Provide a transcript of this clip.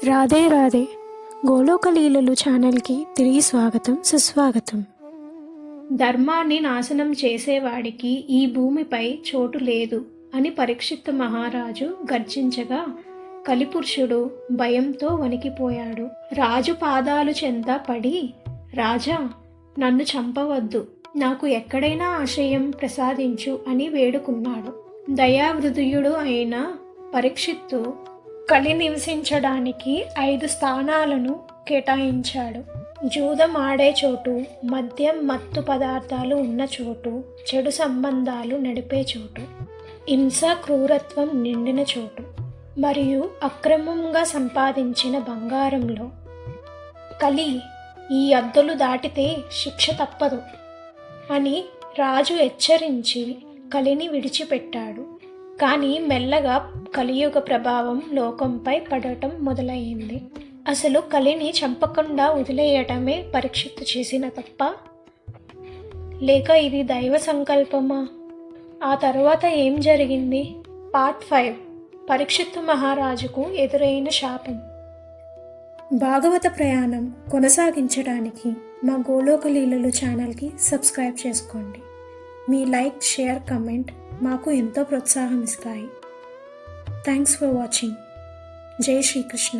రాధే రాధే. గోలోక లీలలు ఛానల్కి తిరిగి స్వాగతం, సుస్వాగతం. ధర్మాన్ని నాశనం చేసేవాడికి ఈ భూమిపై చోటు లేదు అని పరీక్షిత్ మహారాజు గర్జించగా కలిపురుషుడు భయంతో వణికిపోయాడు. రాజు పాదాలు చెంత పడి, రాజా, నన్ను చంపవద్దు, నాకు ఎక్కడైనా ఆశ్రయం ప్రసాదించు అని వేడుకున్నాడు. దయాహృదయుడు అయిన పరీక్షిత్తు కలి నివసించడానికి 5 స్థానాలను కేటాయించాడు. జూదం ఆడే చోటు, మద్యం మత్తు పదార్థాలు ఉన్న చోటు, చెడు సంబంధాలు నడిపే చోటు, హింస క్రూరత్వం నిండిన చోటు మరియు అక్రమంగా సంపాదించిన బంగారంలో. కలి ఈ అద్దులు దాటితే శిక్ష తప్పదు అని రాజు హెచ్చరించి కలిని విడిచిపెట్టాడు. కానీ మెల్లగా కలియుగ ప్రభావం లోకంపై పడటం మొదలయ్యింది. అసలు కలిని చంపకుండా వదిలేయటమే పరీక్షిత్తు చేసిన తప్ప, లేక ఇది దైవ సంకల్పమా? ఆ తర్వాత ఏం జరిగింది? పార్ట్ 5, పరీక్షిత్తు మహారాజుకు ఎదురైన శాపం. భాగవత ప్రయాణం కొనసాగించడానికి మా గోలోక లీలలు ఛానల్కి సబ్స్క్రైబ్ చేసుకోండి. మీ లైక్, షేర్, కమెంట్ మాకు ఎంతో ప్రోత్సాహం ఇస్తాయి. Thanks for watching. జై శ్రీకృష్ణ.